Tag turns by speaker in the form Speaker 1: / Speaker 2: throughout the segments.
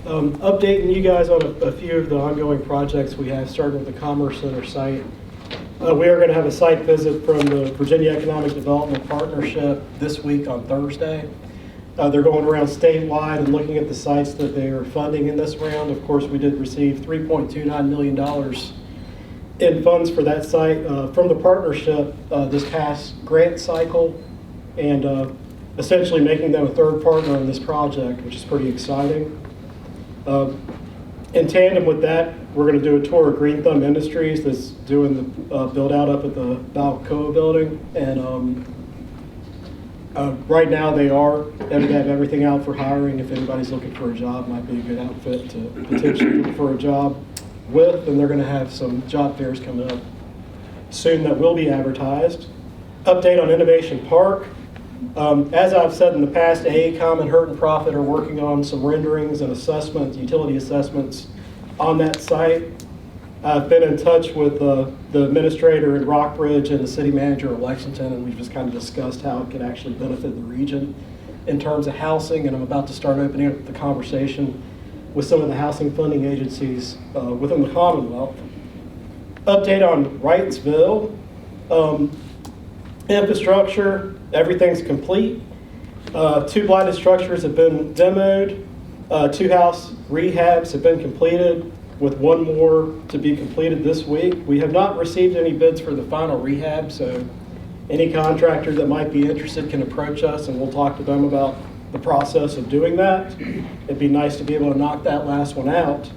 Speaker 1: Updating you guys on a few of the ongoing projects we have, starting with the Commerce Center site. We are going to have a site visit from the Virginia Economic Development Partnership this week on Thursday. They're going around statewide and looking at the sites that they are funding in this round. Of course, we did receive $3.29 million in funds for that site from the partnership this past grant cycle, and essentially making them a third partner in this project, which is pretty exciting. In tandem with that, we're going to do a tour of Green Thumb Industries that's doing the build out up at the Balcoa building. And right now they have everything out for hiring. If anybody's looking for a job, might be a good outfit to potentially look for a job with. And they're going to have some job fairs coming up soon that will be advertised. Update on Innovation Park. As I've said in the past, AECOM and Hurt and Profit are working on some renderings and assessments, utility assessments on that site. I've been in touch with the administrator in Rockbridge and the city manager of Lexington, and we've just kind of discussed how it could actually benefit the region in terms of housing, and I'm about to start opening up the conversation with some of the housing funding agencies within the Commonwealth. Update on Wrightsville. Infrastructure, everything's complete. 2 blighted structures have been demoed. 2 house rehabs have been completed, with 1 more to be completed this week. We have not received any bids for the final rehab, so any contractor that might be interested can approach us and we'll talk to them about the process of doing that. It'd be nice to be able to knock that last one out.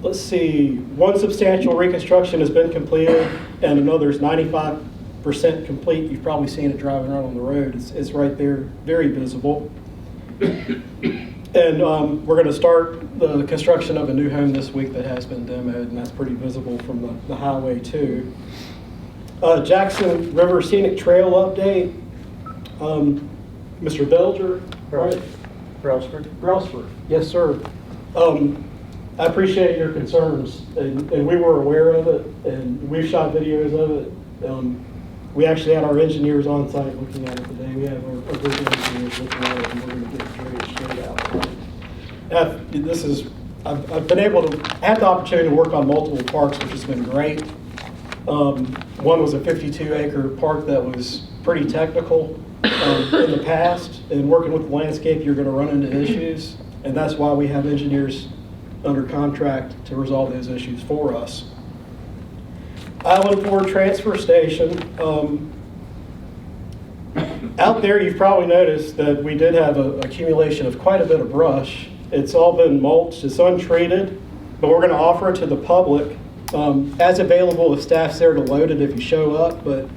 Speaker 1: Let's see, 1 substantial reconstruction has been completed and another is 95% complete. You've probably seen it driving around on the road. It's right there, very visible. And we're going to start the construction of a new home this week that has been demoed, and that's pretty visible from the highway too. Jackson River Scenic Trail update. Mr. Belger, right? Brailsford. Yes, sir. I appreciate your concerns, and we were aware of it, and we've shot videos of it. We actually had our engineers on site looking at it today. We have our visual engineers looking at it, and we're going to get it straight out. I've been able to have the opportunity to work on multiple parks, which has been great. One was a 52-acre park that was pretty technical in the past, and working with the landscape, you're going to run into issues, and that's why we have engineers under contract to resolve those issues for us. Island Ford Transfer Station. Out there, you've probably noticed that we did have an accumulation of quite a bit of brush. It's all been mulched, it's untreated, but we're going to offer it to the public as available if staff's there to load it if you show up. But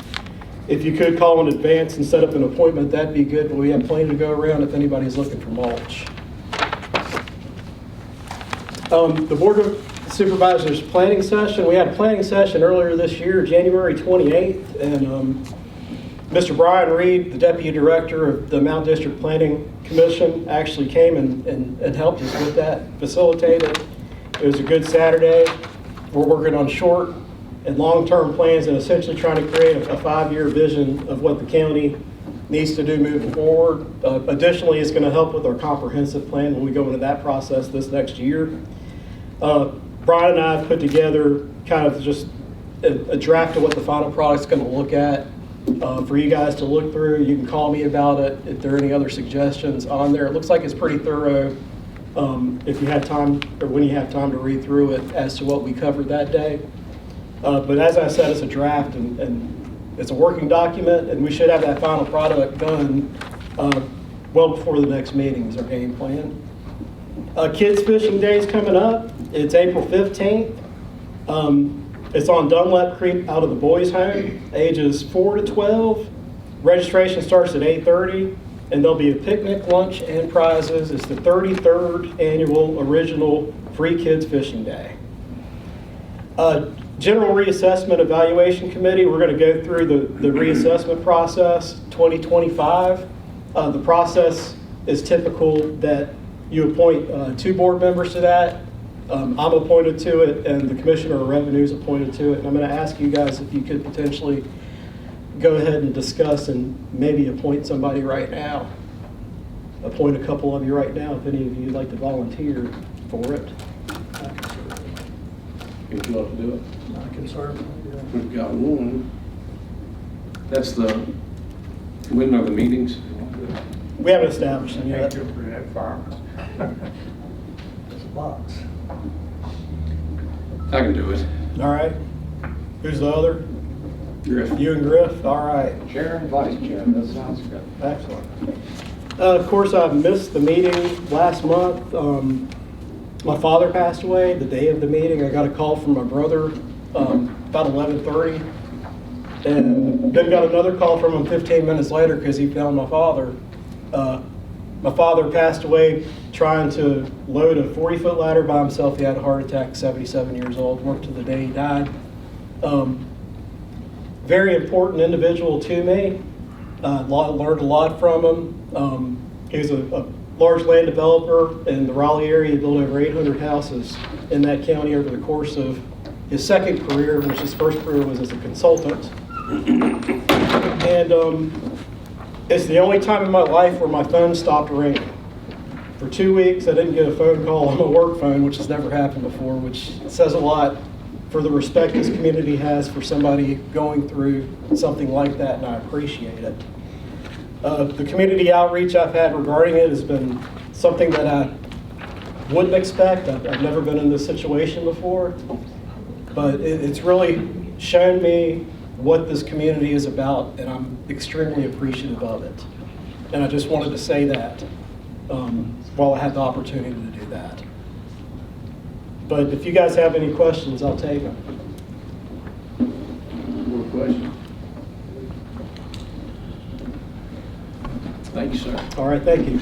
Speaker 1: if you could call in advance and set up an appointment, that'd be good. But we have plenty to go around if anybody's looking for mulch. The Board of Supervisors planning session. We had a planning session earlier this year, January 28th, and Mr. Brian Reid, the Deputy Director of the Mount District Planning Commission, actually came and helped us with that, facilitated. It was a good Saturday. We're working on short and long-term plans and essentially trying to create a 5-year vision of what the county needs to do moving forward. Additionally, it's going to help with our comprehensive plan when we go into that process this next year. Brian and I have put together kind of just a draft of what the final product's going to look at for you guys to look through. You can call me about it if there are any other suggestions on there. It looks like it's pretty thorough if you had time, or when you have time to read through it as to what we covered that day. But as I said, it's a draft and it's a working document, and we should have that final product done well before the next meeting is our game plan. Kids Fishing Day is coming up. It's April 15th. It's on Dunlap Creek out of the boys' home, ages 4 to 12. Registration starts at 8:30, and there'll be a picnic, lunch, and prizes. It's the 33rd annual original Free Kids Fishing Day. General Reassessment Evaluation Committee, we're going to go through the reassessment process 2025. The process is typical that you appoint 2 board members to that. I'm appointed to it, and the Commissioner of Revenue is appointed to it. And I'm going to ask you guys if you could potentially go ahead and discuss and maybe appoint somebody right now. appoint a couple of you right now, if any of you would like to volunteer for it.
Speaker 2: If you want to do it.
Speaker 1: I can serve.
Speaker 2: We've got one. That's when are the meetings?
Speaker 1: We haven't established them yet.
Speaker 3: It's a box.
Speaker 2: I can do it.
Speaker 1: All right. Who's the other?
Speaker 2: Griff.
Speaker 1: You and Griff? All right.
Speaker 3: Chair and vice chair, that sounds good.
Speaker 1: Excellent. Of course, I missed the meeting last month. My father passed away the day of the meeting. I got a call from my brother about 11:30, and then got another call from him 15 minutes later because he found my father. My father passed away trying to load a 40-foot ladder by himself. He had a heart attack, 77 years old, worked to the day he died. Very important individual to me. Learned a lot from him. He was a large land developer in the Raleigh area. He built over 800 houses in that county over the course of his second career, which his first career was as a consultant. And it's the only time in my life where my phone stopped ringing. For 2 weeks, I didn't get a phone call on my work phone, which has never happened before, which says a lot for the respect this community has for somebody going through something like that, and I appreciate it. The community outreach I've had regarding it has been something that I wouldn't expect. I've never been in this situation before, but it's really shown me what this community is about, and I'm extremely appreciative of it. And I just wanted to say that while I had the opportunity to do that. But if you guys have any questions, I'll take them.
Speaker 2: More questions? Thank you, sir.
Speaker 1: All right, thank you.